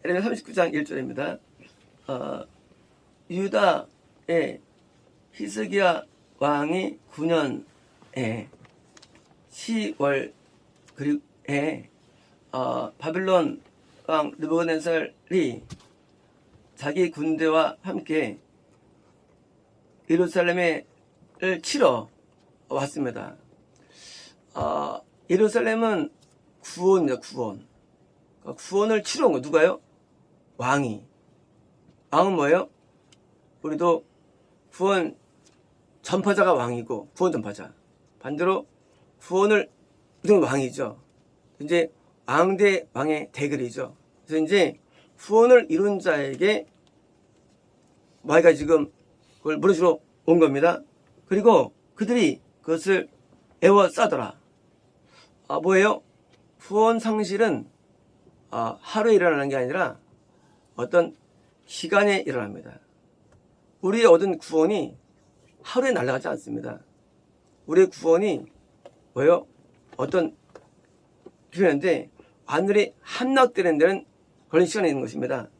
에레미야 39장 1절입니다. 유다의 히스기야 왕이 9년에 10월 그리에 바빌론 왕 느부갓네살이 자기 군대와 함께 예루살렘을 치러 왔습니다. 예루살렘은 구원입니다. 구원을 치러 온 거 누가요? 왕이. 왕은 뭐예요? 우리도 구원 전파자가 왕이고 구원 전파자. 반대로 구원을 이건 왕이죠. 이제 왕 대 왕의 대결이죠. 그래서 이제 구원을 이룬 자에게 마귀가 지금 그걸 물어주러 온 겁니다. 그리고 그들이 그것을 애워싸더라. 뭐예요? 구원 상실은 하루에 일어나는 게 아니라 어떤 시간에 일어납니다. 우리의 얻은 구원이 하루에 날아가지 않습니다. 우리의 구원이 뭐예요? 어떤 필요한데 하늘이 함락되는 데는 걸린 시간이 있는 것입니다.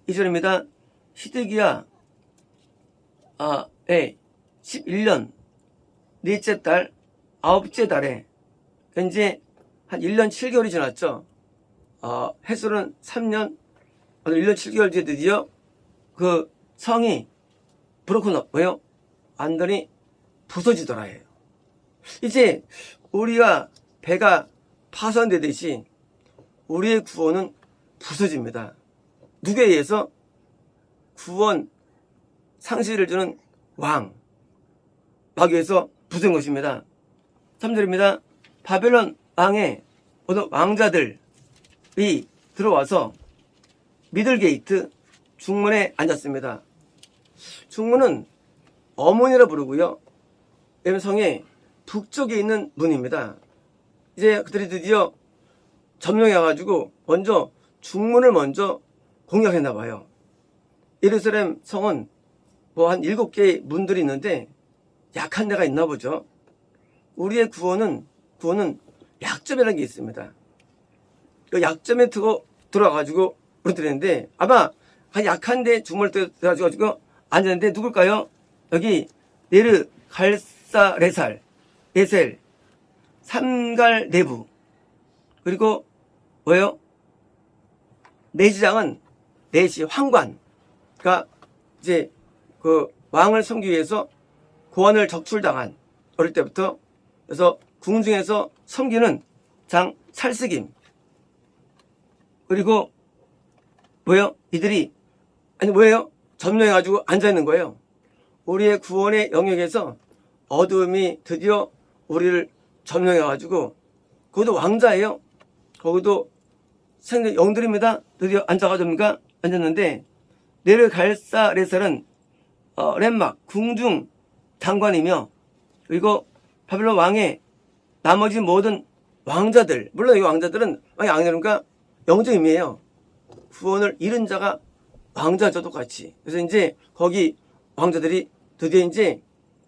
2절입니다. 히드기야 11년 넷째 달 9째 달에 이제 한 1년 7개월이 지났죠. 해수는 3년 1년 7개월 뒤에 드디어 그 성이 브로큰 왜요? 완전히 부서지더라 해요. 이제 우리가 배가 파손되듯이 우리의 구원은 부서집니다. 누구에 의해서? 구원 상실을 주는 왕 마귀에서 부서진 것입니다. 3절입니다. 바벨론 왕의 어떤 왕자들이 들어와서 미들게이트 중문에 앉았습니다. 중문은 어문이라 부르고요. 성의 북쪽에 있는 문입니다. 이제 그들이 드디어 점령해 가지고 먼저 중문을 먼저 공략했나 봐요. 예루살렘 성은 뭐 한 7개의 문들이 있는데 약한 데가 있나 보죠. 우리의 구원은 약점이라는 게 있습니다. 그 약점에 들어가가지고 그러는데 아마 한 약한 데 중문을 들어가지고 앉았는데 누굴까요? 여기 네르 갈사 레살 에셀 삼갈 내부 그리고 뭐예요? 내시장은 내시 황관 그러니까 이제 그 왕을 섬기기 위해서 고관을 적출당한 어릴 때부터 그래서 궁중에서 섬기는 장 찰스김 그리고 뭐예요? 이들이 뭐예요? 점령해가지고 앉아있는 거예요. 우리의 구원의 영역에서 어둠이 드디어 우리를 점령해가지고 거기도 왕자예요. 거기도 영들입니다. 드디어 앉아가지고 앉았는데 네르 갈사 레살은 렘막 궁중 장관이며 그리고 바빌론 왕의 나머지 모든 왕자들 물론 이 왕자들은 왕이 아니니까 영적 의미예요. 구원을 잃은 자가 왕자죠 똑같이. 그래서 이제 거기 왕자들이 드디어 이제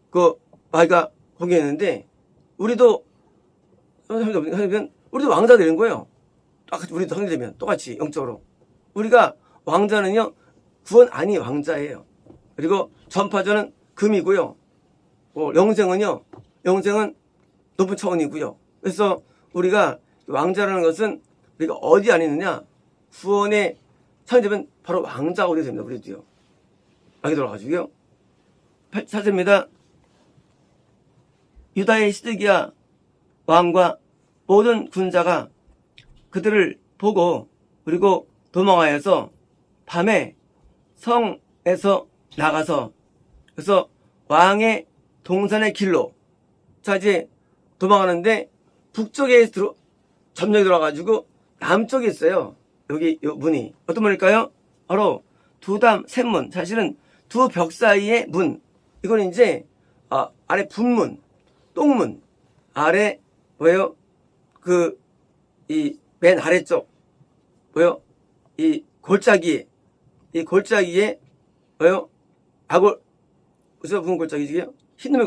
그 마귀가 거기에 있는데 우리도 왕자들인 거예요. 똑같이 우리도 형제되면 똑같이 영적으로 우리가 왕자는요 구원 아니 왕자예요. 그리고 전파자는 금이고요. 영생은 높은 차원이고요. 그래서 우리가 왕자라는 것은 우리가 어디 안에 있느냐 구원의 차원되면 바로 왕자가 어디 됩니다. 우리도요. 여기 들어가지고요. 4절입니다. 유다의 시드기야 왕과 모든 군자가 그들을 보고 그리고 도망하여서 밤에 성에서 나가서 그래서 왕의 동산의 길로 자 이제 도망하는데 북쪽에 점령이 들어가지고 남쪽에 있어요. 여기 요 문이 어떤 문일까요? 바로 두담 셋문 사실은 두 벽 사이의 문 이건 이제 아래 분문 똥문 아래 뭐예요? 그 이 맨 아래쪽 뭐요? 이 골짜기에 뭐요? 무슨 골짜기지요? 흰놈의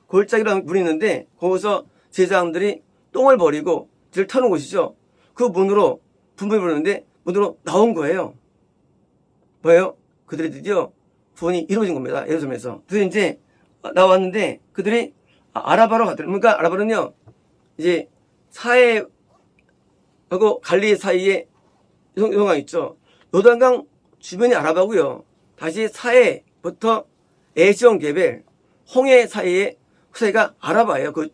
골짜기라는 문이 있는데 거기서 제사장들이 똥을 버리고 뒤를 터는 곳이죠. 그 문으로 분분히 부르는데 문으로 나온 거예요. 뭐예요? 그들이 드디어 구원이 이루어진 겁니다. 예루살렘에서. 그래서 이제 나왔는데 그들이 아라바로 갔더라고요. 그러니까 아라바는요, 이제 사해하고 갈릴리 사이에 요단강 있죠. 요단강 주변이 아라바고요. 다시 사해부터 에시온 게벨, 홍해 사이에 사이가 아라바예요. 그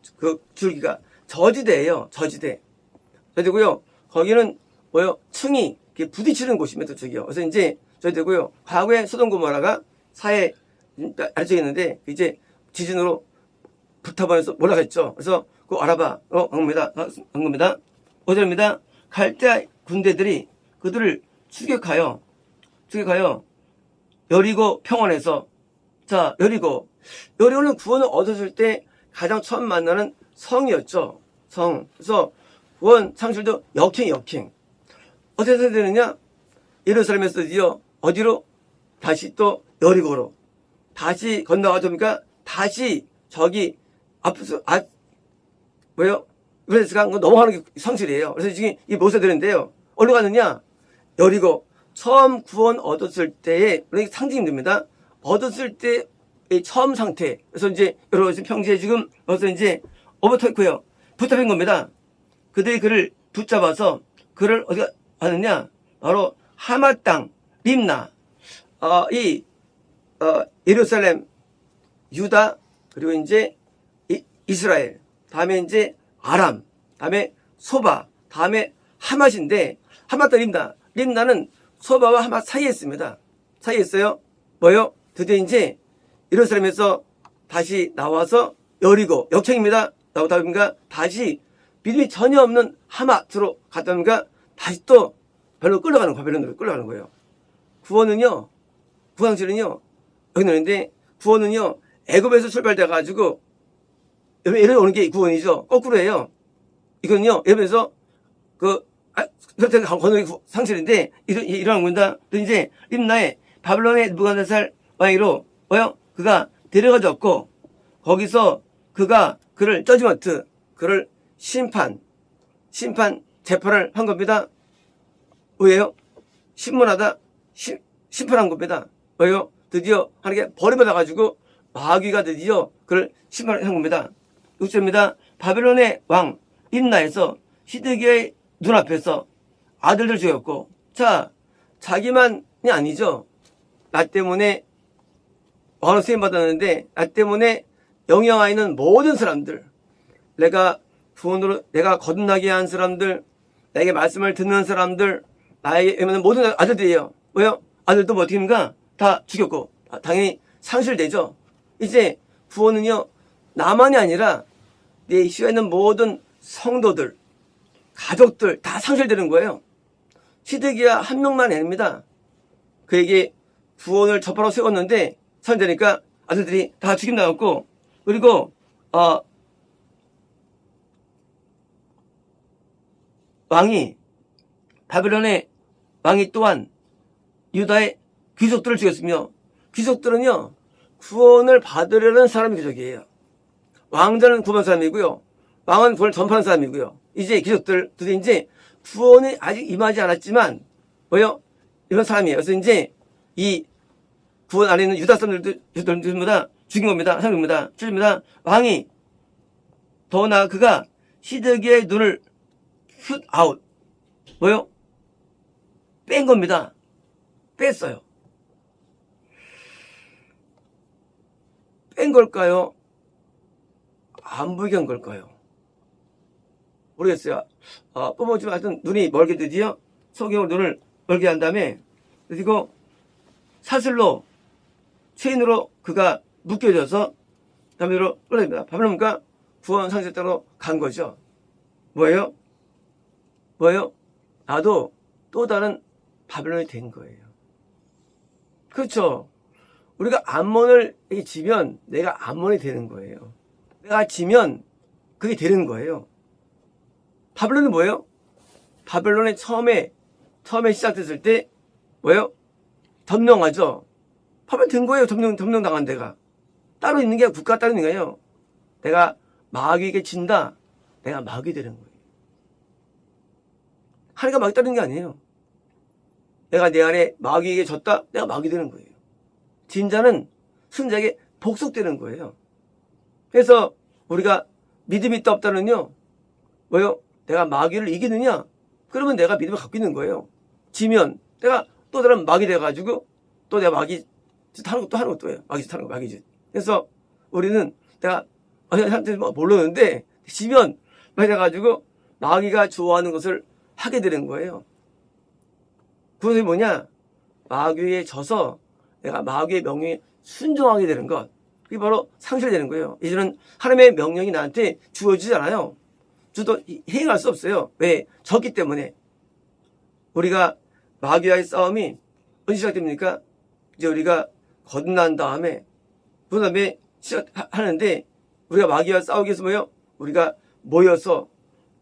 줄기가 저지대예요. 저지대고요. 거기는 뭐요? 층이 부딪히는 곳입니다. 저기요. 그래서 이제 저지대고요. 과거에 소돔 고모라가 사해 아래쪽에 있는데 이제 지진으로 불타버려서 올라갔죠. 그래서 그 아라바로 간 겁니다. 5절입니다. 갈대아 군대들이 그들을 추격하여 여리고 평원에서, 자, 여리고는 구원을 얻었을 때 가장 처음 만나는 성이었죠. 성. 그래서 구원 상실도 역행. 어떻게 해야 되느냐? 예루살렘에서 드디어 어디로? 다시 또 여리고로. 다시 건너가니까 다시 저기 앞에서, 뭐예요? 그래서 넘어가는 게 성실이에요. 그래서 지금 이 모세들인데요. 어디로 가느냐? 여리고. 처음 구원 얻었을 때의 상징이 됩니다. 얻었을 때의 처음 상태. 그래서 이제 여러분 평지에 지금 벌써 이제 오버테이크요. 붙잡힌 겁니다. 그들이 그를 붙잡아서 그를 어디가 가느냐? 바로 하마 땅, 림나. 예루살렘, 유다, 그리고 이제 이스라엘, 다음에 이제 아람, 다음에 소바, 다음에 하맛인데, 하마 땅 림나는 소바와 하맛 사이에 있습니다. 사이에 있어요. 뭐요? 드디어 이제 예루살렘에서 다시 나와서 여리고, 역행입니다. 나오다 보니까 다시 믿음이 전혀 없는 하맛으로 갔다 보니까 다시 또 바벨론으로 끌려가는 거예요. 구원실은요, 여기 나오는데, 구원은요, 애굽에서 출발돼가지고, 여러분, 오는 게 구원이죠. 거꾸로 해요. 이거는요, 애굽에서 그렇게 건너기 상실인데, 일어난 겁니다. 또 이제, 림나에 바벨론의 느부갓네살 왕으로, 그가 데려가졌고, 거기서 그를 저지먼트, 그를 심판, 재판을 한 겁니다. 왜요? 심판한 겁니다. 왜요? 드디어 하나님께 버림받아가지고 마귀가 드디어 그를 심판한 겁니다. 6절입니다. 바벨론의 왕 림나에서 시드기야의 눈앞에서 아들들 죽였고, 자, 자기만이 아니죠. 나 때문에 왕으로 세임받았는데 나 때문에 영향하에 있는 모든 사람들, 내가 구원으로 내가 거듭나게 한 사람들, 나에게 말씀을 듣는 사람들, 나에게 있는 모든 아들들이에요. 왜요? 아들도 뭐 어떻게 합니까? 다 죽였고, 당연히 상실되죠. 이제 구원은요, 나만이 아니라 내 시에 있는 모든 성도들, 가족들 다 상실되는 거예요. 시드기야 한 명만 아닙니다. 그에게 구원을 접하러 세웠는데 상실되니까 아들들이 다 죽임당했고, 그리고 바벨론의 왕이 또한 유다의 귀족들을 죽였으며, 귀족들은요, 구원을 받으려는 사람이 귀족이에요. 왕자는 구원한 사람이고요, 왕은 구원을 전파하는 사람이고요. 이제 귀족들도 이제 구원이 아직 임하지 않았지만, 이런 사람이에요. 그래서 이제 이 구원 안에 있는 유다 사람들보다 죽인 겁니다. 상입니다. 7입니다. 왕이 더 나아 그가 시드기야의 눈을 슛 아웃. 뺀 겁니다. 뺐어요. 뺀 걸까요? 안 보이게 한 걸까요? 모르겠어요. 뽑아보지만 하여튼 눈이 멀게 드디어 소경으로 눈을 멀게 한 다음에, 그리고 사슬로 체인으로 그가 묶여져서 바벨론으로 끌어냅니다. 바벨론과 구원 상실 땅으로 간 거죠. 뭐예요? 나도 또 다른 바벨론이 된 거예요. 그렇죠. 우리가 암몬을 지면 내가 암몬이 되는 거예요. 내가 지면 그게 되는 거예요. 바벨론은 뭐예요? 바벨론이 처음에 시작됐을 때 점령하죠. 바벨론 된 거예요. 점령 당한 데가. 따로 있는 게 국가 따로 있는 거예요. 내가 마귀에게 진다. 내가 마귀 되는 거예요. 하나님과 마귀 따르는 게 아니에요. 내가 내 안에 마귀에게 졌다? 내가 마귀 되는 거예요. 진자는 승자에게 복속되는 거예요. 그래서 우리가 믿음이 있다 없다는요, 뭐요? 내가 마귀를 이기느냐? 그러면 내가 믿음을 갖고 있는 거예요. 지면 내가 또 다른 마귀 돼가지고 또 내가 마귀 하는 것도 하는 것도 해요. 마귀 짓 하는 거, 마귀 짓. 그래서 우리는 내가 한테 모르는데 지면 마귀 돼가지고 마귀가 좋아하는 것을 하게 되는 거예요. 그것이 뭐냐? 마귀에 져서 내가 마귀의 명령에 순종하게 되는 것. 그게 바로 상실되는 거예요. 이제는 하나님의 명령이 나한테 주어지잖아요. 저도 행할 수 없어요. 왜? 졌기 때문에. 우리가 마귀와의 싸움이 언제 시작됩니까? 이제 우리가 거듭난 다음에, 그 다음에 시작하는데, 우리가 마귀와 싸우기 위해서 뭐예요? 우리가 모여서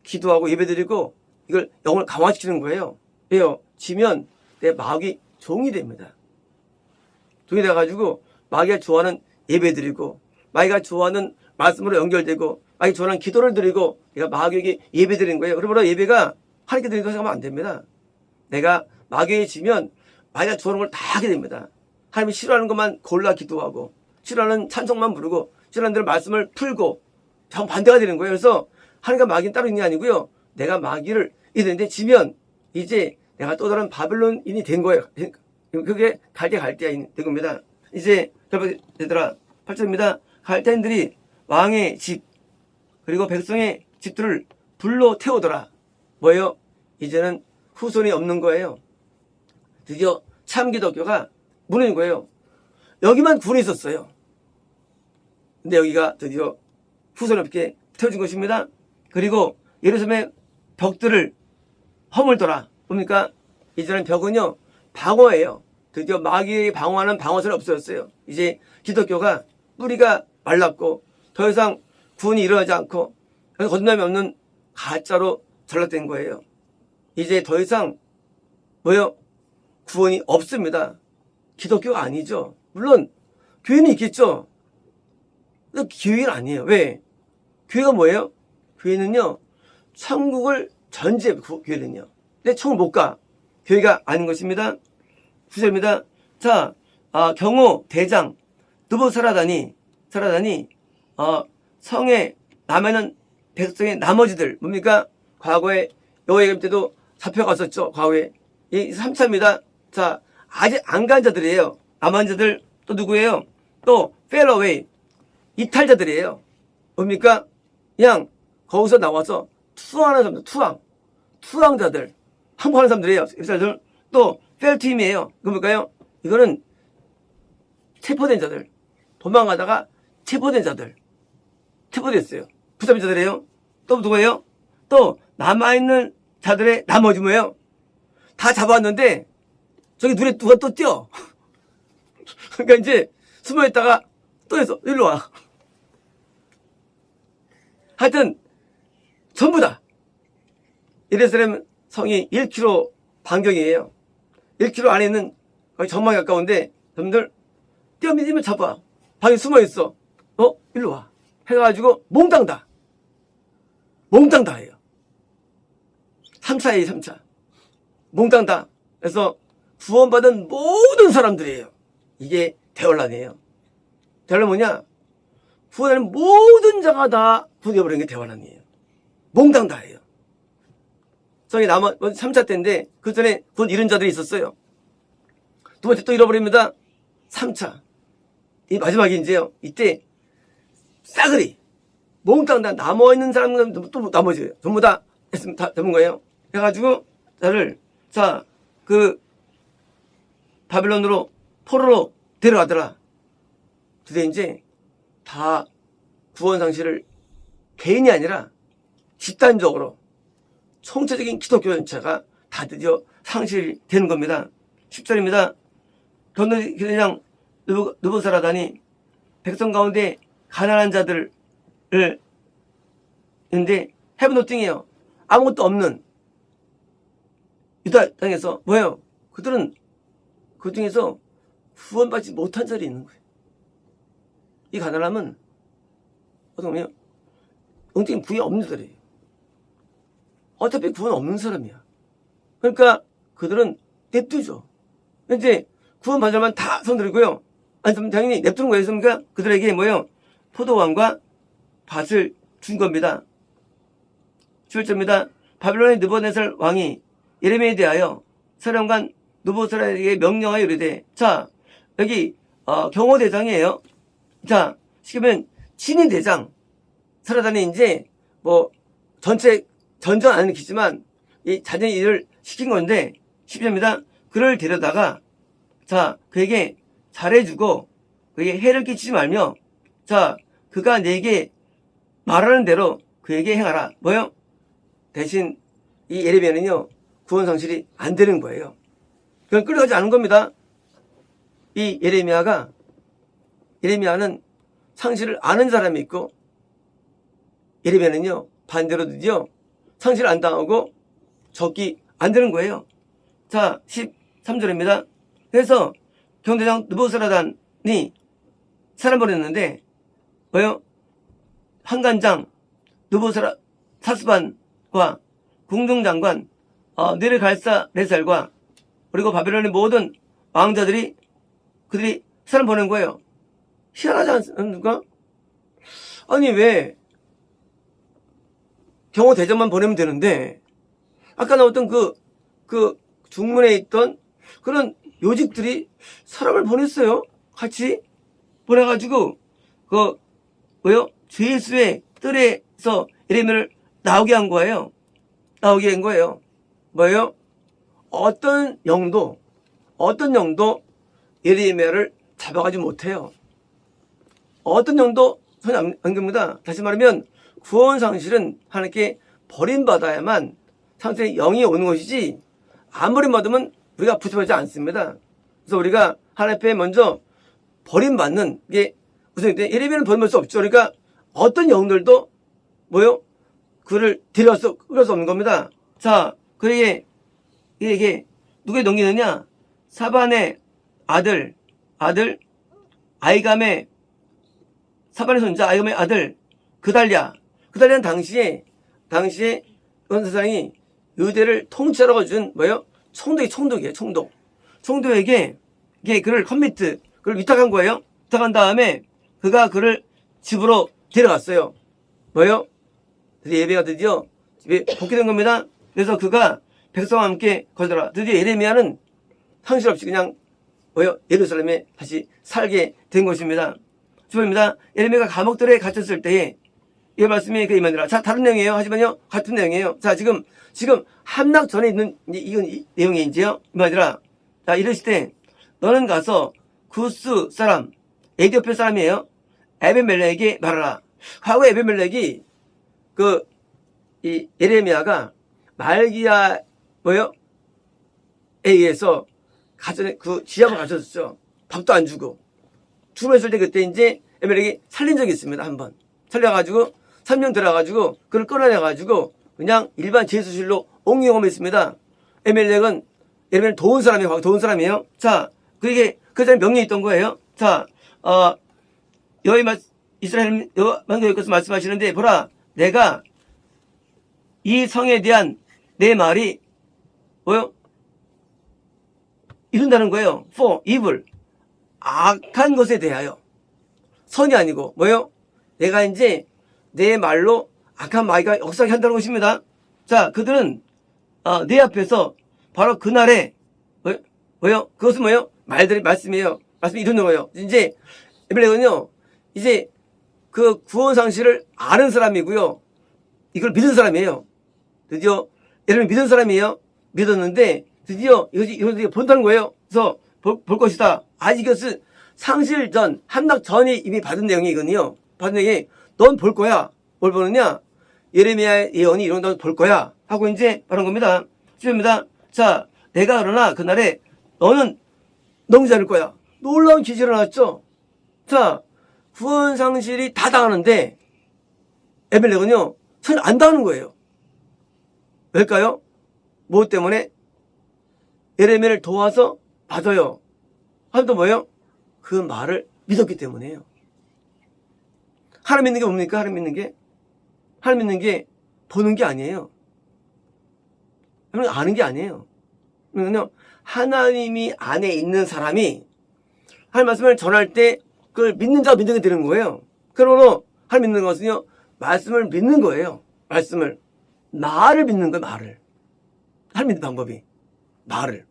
기도하고 예배드리고 이걸 영을 강화시키는 거예요. 왜요? 지면 내 마귀 종이 됩니다. 종이 돼가지고 마귀가 좋아하는 예배드리고, 마귀가 좋아하는 말씀으로 연결되고, 마귀가 좋아하는 기도를 드리고, 내가 마귀에게 예배드리는 거예요. 그러므로 예배가 하나님께 드리는 거 생각하면 안 됩니다. 내가 마귀에 지면 마귀가 좋아하는 걸 다 하게 됩니다. 하나님이 싫어하는 것만 골라 기도하고, 싫어하는 찬송만 부르고, 싫어하는 대로 말씀을 풀고, 정반대가 되는 거예요. 그래서 하나님과 마귀는 따로 있는 게 아니고요. 내가 마귀를 이기는데 지면 이제 내가 또 다른 바벨론인이 된 거예요. 그게 갈대가 된 겁니다. 이제 얘들아 8절입니다. 갈대인들이 왕의 집 그리고 백성의 집들을 불로 태우더라. 뭐예요? 이제는 후손이 없는 거예요. 드디어 참 기독교가 무너진 거예요. 여기만 군이 있었어요. 근데 여기가 드디어 후손이 없게 태워진 것입니다. 그리고 예루살렘의 벽들을 허물더라. 뭡니까? 이제는 벽은요 방어예요. 드디어 마귀의 방어하는 방어선이 없어졌어요. 이제 기독교가 뿌리가 말랐고 더 이상 구원이 일어나지 않고 거듭남이 없는 가짜로 전락된 거예요. 이제 더 이상 뭐요? 구원이 없습니다. 기독교가 아니죠. 물론 교회는 있겠죠. 근데 교회는 아니에요. 왜? 교회가 뭐예요? 교회는요 천국을 전제해요. 교회는요. 근데 천국 못 가. 교회가 아닌 것입니다. 9절입니다. 자, 경호 대장 느부사라단이 성에 남아있는 백성의 나머지들 뭡니까? 과거에 여호야김 때도 잡혀갔었죠. 과거에 이 3차입니다. 자, 아직 안 간 자들이에요. 남은 자들 또 누구예요? 또 펠어웨이 이탈자들이에요. 뭡니까? 그냥 거기서 나와서 투항하는 사람들, 투항자들, 항복하는 사람들이에요. 이스라엘들 또 펠팀이에요. 그 뭘까요? 이거는 체포된 자들, 도망가다가 체포된 자들, 체포됐어요. 붙잡힌 자들이에요. 또 누구예요? 또 남아있는 자들의 나머지 뭐예요? 다 잡아왔는데 저기 눈에 누가 또 띄어. 그러니까 이제 숨어있다가 또 해서 일로 와. 하여튼 전부 다 예루살렘 성이 1km 반경이에요. 1km 안에 있는 거의 전망이 가까운데 여러분들 뛰어밀면 잡아. 방에 숨어있어. 일로 와. 해가지고 몽땅 다 해요. 3차예요. 3차. 몽땅 다. 그래서 구원받은 모든 사람들이에요. 이게 대환란이에요. 대환란 뭐냐? 구원하는 모든 자가 다 구원해버리는 게 대환란이에요. 몽땅 다예요. 저기 3차 때인데 그 전에 구원 잃은 자들이 있었어요. 두 번째 또 잃어버립니다. 3차. 이 마지막이 이제요. 이때 싸그리 몽땅 다 남아있는 사람들 또 나머지예요. 전부 다 했으면 다 잡은 거예요. 해가지고 그 바벨론으로 포로로 데려가더라. 그래서 이제 다 구원 상실을 개인이 아니라 집단적으로 총체적인 기독교 전체가 다 드디어 상실이 되는 겁니다. 10절입니다. 견노대장 느부사라단이 백성 가운데 가난한 자들을 있는데 헤브노팅이에요. 아무것도 없는 유다 땅에서 뭐예요? 그들은 그 중에서 구원받지 못한 자들이 있는 거예요. 이 가난함은 어떻게 보면 영적인 부여 없는 자들이에요. 어차피 구원 없는 사람이야. 그러니까 그들은 냅두죠. 이제 구원 받을 만 다 손들고요. 아니, 당연히 냅두는 거였습니까? 그들에게 뭐예요? 포도원과 밭을 준 겁니다. 11절입니다. 바빌론의 느부갓네살 왕이 예레미야에 대하여 사령관 느부갓네살에게 명령하여 이르되, 자, 여기 경호대장이에요. 자, 시키면 친위대장, 사라단이 이제 뭐 전체 전전 안 시키지만 이 자녀의 일을 시킨 건데 10절입니다. 그를 데려다가 자, 그에게 잘해주고 그에게 해를 끼치지 말며, 자, 그가 내게 말하는 대로 그에게 행하라. 뭐요? 대신 이 예레미야는요, 구원 상실이 안 되는 거예요. 그건 끌어가지 않은 겁니다. 이 예레미야는 상실을 아는 사람이 있고, 예레미야는요, 반대로 드디어 상실을 안 당하고 적기 안 되는 거예요. 자, 13절입니다. 그래서 경대장 느부갓네살이 사람 보냈는데, 뭐요? 한간장 사스반과 궁중장관 느르갈사레살과 그리고 바벨론의 모든 왕자들이 그들이 사람 보낸 거예요. 희한하지 않습니까? 아니, 왜 경호 대장만 보내면 되는데, 아까 나왔던 그 중문에 있던 그런 요직들이 사람을 보냈어요. 같이 보내가지고 뭐요? 죄수의 뜰에서 예레미야를 나오게 한 거예요. 나오게 한 거예요. 뭐예요? 어떤 영도 예레미야를 잡아가지 못해요. 어떤 영도 손이 안 갑니다. 다시 말하면 구원 상실은 하나님께 버림받아야만 상실의 영이 오는 것이지, 안 버림받으면 우리가 부처하지 않습니다. 그래서 우리가 하나님 앞에 먼저 버림받는 게 우선인데, 예레미야는 버림받을 수 없죠. 그러니까 어떤 영들도 뭐요? 그를 끌을 수 없는 겁니다. 자, 그에게 누구에 넘기느냐? 사반의 아들 아이감의 사반의 손자 아이감의 아들 그달랴는 당시에 어떤 세상이 유대를 통치하라고 준 뭐예요? 총독이에요. 총독에게 그를 그를 위탁한 거예요. 위탁한 다음에 그가 그를 집으로 데려갔어요. 뭐예요? 예배가 드디어 집에 복귀된 겁니다. 그래서 그가 백성과 함께 거더라. 드디어 예레미야는 상실 없이 그냥 뭐예요? 예루살렘에 다시 살게 된 것입니다. 주입니다. 예레미야가 감옥들에 갇혔을 때에 이 말씀이 그 이만이라. 자, 다른 내용이에요. 하지만요, 같은 내용이에요. 자, 지금 함락 전에 있는 이 내용이지요. 이만이라. 자, 이르시되 너는 가서 구스 사람, 에디오피아 사람이에요. 에벤멜렉에게 말하라. 과거에 에벤멜렉이 이 예레미야가 말기야 뭐요? 에 의해서 지압을 가졌었죠. 밥도 안 주고. 죽었을 때 그때 이제 에벤멜렉이 살린 적이 있습니다. 한번. 살려가지고 3년 들어가지고 그를 끌어내가지고 그냥 일반 제수실로 옮겨오했습니다. 에벤멜렉은 도운 사람이에요. 자, 그에게 그 사람이 명령이 있던 거예요. 자, 이스라엘 여호와께서 말씀하시는데, 보라, 내가 이 성에 대한 내 말이 뭐요? 이룬다는 거예요. for evil, 악한 것에 대하여. 선이 아니고 뭐요? 내가 이제 내 말로 악한 마귀가 역사하게 한다는 것입니다. 자, 그들은 내 앞에서 바로 그날에 뭐요? 그것은 뭐요? 말씀이 이루는 거예요. 이제 에벨렉은요, 이제 그 구원 상실을 아는 사람이고요, 이걸 믿은 사람이에요. 드디어 예레미야 믿은 사람이에요. 믿었는데 드디어 이것이 본다는 거예요. 그래서 볼 것이다. 아직 이것은 상실 전, 함락 전에 이미 받은 내용이거든요. 받은 내용이 넌 볼 거야. 뭘 보느냐? 예레미야의 예언이 이런다고 볼 거야 하고 이제 말한 겁니다. 주입니다. 자, 내가 그러나 그날에 너는 넘기지 않을 거야. 놀라운 기적이 일어났죠. 자, 구원 상실이 다 당하는데 에벨렉은요, 손을 안 당하는 거예요. 왜일까요? 무엇 때문에? 예레미야를 도와서 받아요. 하면 또 뭐예요? 그 말을 믿었기 때문에요. 하나님 믿는 게 뭡니까? 하나님 믿는 게 보는 게 아니에요. 아는 게 아니에요. 그러면요, 하나님이 안에 있는 사람이 하나님 말씀을 전할 때 그걸 믿는 자가 믿는 게 되는 거예요. 그러므로 하나님 믿는 것은요, 말씀을 믿는 거예요. 말씀을. 말을 믿는 거예요, 말을. 하나님 믿는 방법이. 말을.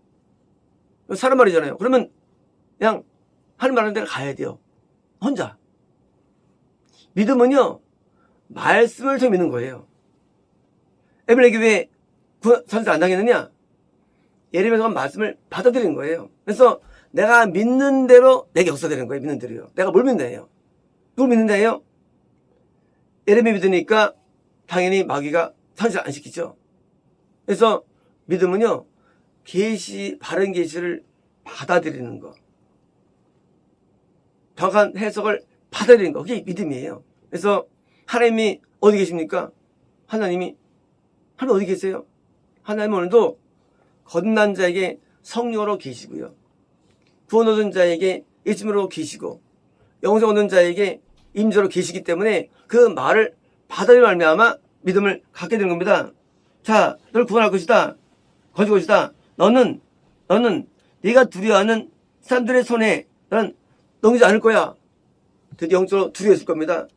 사람 말이잖아요. 그러면 그냥 하나님 말하는 데를 가야 돼요. 혼자. 믿음은요, 말씀을 통해 믿는 거예요. 에벨레 교회 선수 안 당했느냐? 예레미야가 말씀을 받아들이는 거예요. 그래서 내가 믿는 대로 내게 역사되는 거예요. 믿는 대로요. 내가 뭘 믿나요? 누굴 믿는다예요? 예레미야 믿으니까 당연히 마귀가 선수 안 시키죠. 그래서 믿음은요, 바른 계시를 받아들이는 거. 정확한 해석을 받아들이는 거. 그게 믿음이에요. 그래서 하나님이 어디 계십니까? 하나님 어디 계세요? 하나님은 오늘도 거듭난 자에게 성령으로 계시고요. 구원 얻은 자에게 일심으로 계시고 영생 얻는 자에게 임재로 계시기 때문에 그 말을 받아들여 말미암아 믿음을 갖게 되는 겁니다. 자, 너를 구원할 것이다. 거줄 것이다. 너는 네가 두려워하는 사람들의 손에 너는 넘기지 않을 거야. 드디어 영적으로 두려워했을 겁니다.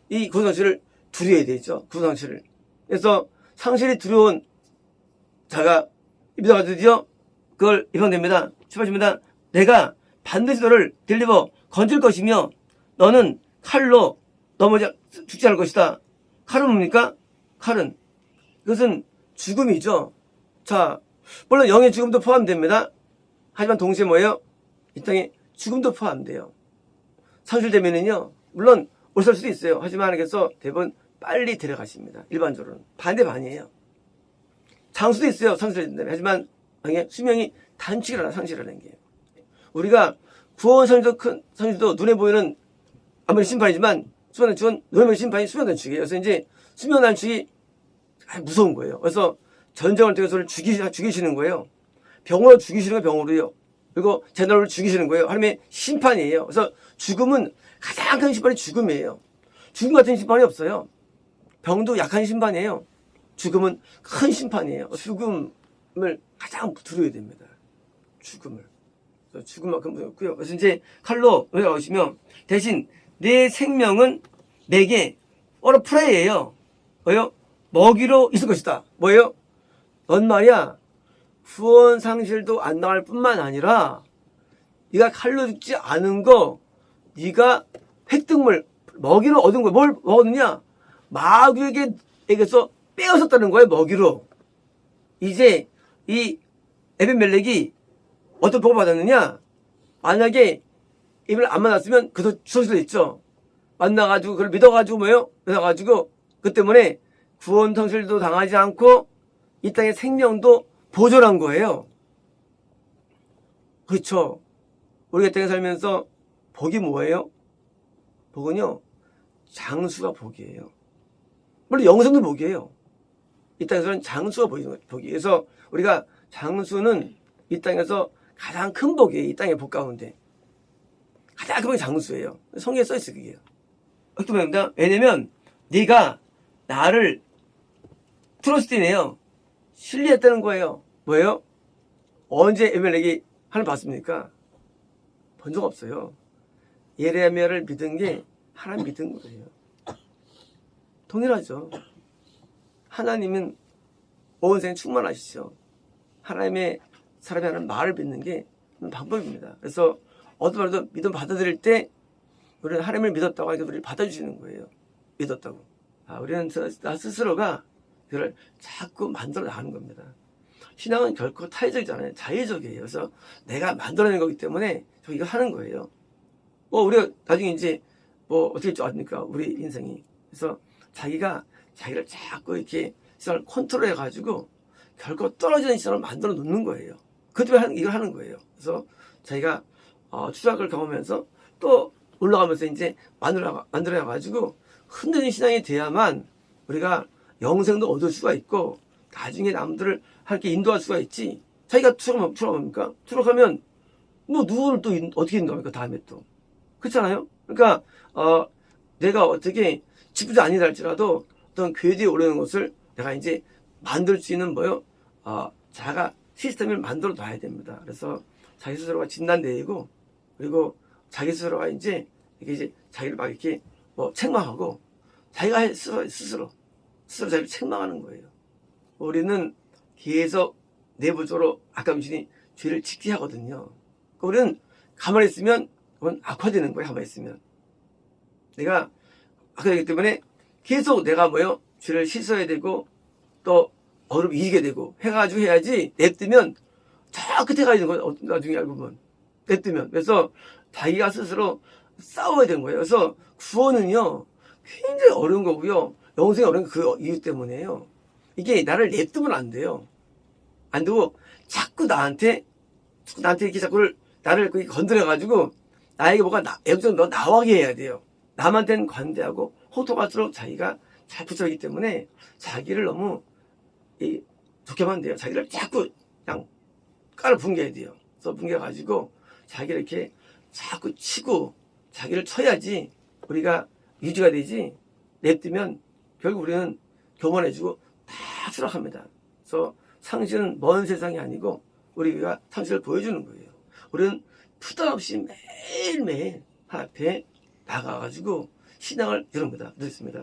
이 구원상실을 두려워야 되죠. 구원상실을. 그래서 상실이 두려운 자가 믿어가 드디어 그걸 입양됩니다. 출발입니다. 내가 반드시 너를 건질 것이며 너는 칼로 넘어져 죽지 않을 것이다. 칼은 뭡니까? 칼은 그것은 죽음이죠. 자, 물론 영의 죽음도 포함됩니다. 하지만 동시에 뭐예요? 이 땅에 죽음도 포함돼요. 상실되면은요, 물론 올 살 수도 있어요. 하지만 하나님께서 대부분 빨리 데려가십니다. 일반적으로는. 반이에요. 장수도 있어요. 상실된다면. 하지만 수명이 단축이라나 상실이라는 게. 우리가 구원 선지도 눈에 보이는 아무리 심판이지만 수명 단축은 눈에 보이는 심판이 수명 단축이에요. 그래서 이제 수명 단축이 무서운 거예요. 그래서 전쟁을 통해서 죽이시는 거예요. 병으로 죽이시는 거예요. 병으로요. 그리고 제너를 죽이시는 거예요. 하나님의 심판이에요. 그래서 죽음은 가장 큰 심판이 죽음이에요. 죽음 같은 심판이 없어요. 병도 약한 심판이에요. 죽음은 큰 심판이에요. 죽음을 가장 두려워야 됩니다. 죽음을. 죽음만큼 무섭고요. 그래서 이제 칼로 나오시면 대신 내 생명은 내게 프레이예요. 뭐예요? 먹이로 있을 것이다. 뭐예요? 넌 말이야 후원 상실도 안 나갈 뿐만 아니라 네가 칼로 죽지 않은 거 네가 획득물 먹이로 얻은 거 뭘 얻느냐? 마귀에게서 빼앗았다는 거예요. 먹이로. 이제 이 에벤멜렉이 어떤 복을 받았느냐? 만약에 이걸 안 만났으면 그도 죽을 수도 있죠. 만나가지고 그걸 믿어가지고 뭐예요? 믿어가지고 그 때문에 구원 상실도 당하지 않고 이 땅의 생명도 보존한 거예요. 그렇죠. 우리가 이 땅에 살면서 복이 뭐예요? 복은요, 장수가 복이에요. 물론 영생도 복이에요. 이 땅에서는 장수가 복이에요. 그래서 우리가 장수는 이 땅에서 가장 큰 복이에요. 이 땅의 복 가운데. 가장 큰 복이 장수예요. 성경에 써있어요, 그게. 어떻게 보면, 왜냐면, 네가 나를 트러스티네요. 신뢰했다는 거예요. 뭐예요? 언제 에벨렉이 하나님 봤습니까? 본 적 없어요. 예레미야를 믿은 게 하나님 믿은 거예요. 동일하죠. 하나님은 온 생에 충만하시죠. 하나님의 사람이 하는 말을 믿는 게 방법입니다. 그래서 어떤 말도 믿음 받아들일 때 우리는 하나님을 믿었다고 하니까 우리를 받아주시는 거예요. 믿었다고. 우리는 나 스스로가 그걸 자꾸 만들어 나가는 겁니다. 신앙은 결코 타의적이잖아요. 자의적이에요. 그래서 내가 만들어낸 거기 때문에 저 이거 하는 거예요. 우리가 나중에 이제 어떻게 될줄 아십니까? 우리 인생이. 그래서 자기를 자꾸 이렇게 신앙을 컨트롤해 가지고 결코 떨어지는 신앙을 만들어 놓는 거예요. 그 때문에 이걸 하는 거예요. 그래서 자기가 추락을 경험하면서 또 올라가면서 이제 만들어 가지고 흔들린 신앙이 돼야만 우리가 영생도 얻을 수가 있고 나중에 남들을 함께 인도할 수가 있지. 자기가 추락합니까? 추락하면 누구를 또 어떻게 인도합니까? 다음에 또. 그렇잖아요? 그러니까 내가 어떻게 지부자 아니다 할지라도 어떤 궤도에 오르는 것을 내가 이제 만들 수 있는 자가 시스템을 만들어 놔야 됩니다. 그래서 자기 스스로가 진단되고, 그리고 자기 스스로가 이제 자기를 막 이렇게 뭐 책망하고, 자기가 스스로 자기를 책망하는 거예요. 우리는 계속 내부적으로 아까미신이 죄를 짓게 하거든요. 우리는 가만히 있으면 그건 악화되는 거예요. 가만히 있으면 내가 악화되기 때문에 계속 내가 죄를 씻어야 되고, 또 어렵게 이기게 되고 해가지고 해야지. 냅두면 저 끝에 가 있는 거예요. 나중에 알고 보면 냅두면. 그래서 자기가 스스로 싸워야 되는 거예요. 그래서 구원은요 굉장히 어려운 거고요. 영생이 어려운 그 이유 때문에요. 이게 나를 냅두면 안 돼요. 안 되고 자꾸 나한테 이렇게 나를 건드려가지고 나에게 뭐가 애국적으로 너 나와게 해야 돼요. 남한테는 관대하고 호통할수록 자기가 잘 붙여있기 때문에 자기를 너무 좋게 하면 안 돼요. 자기를 자꾸 그냥 깔아 붕괴해야 돼요. 그래서 붕괴가지고 자기를 이렇게 자꾸 치고 자기를 쳐야지 우리가 유지가 되지. 냅두면 결국 우리는 교만해지고 다 추락합니다. 그래서 상실은 먼 세상이 아니고 우리가 상실을 보여주는 거예요. 우리는 투단 없이 매일매일 앞에 나가가지고 신앙을 이런 거다. 그렇습니다.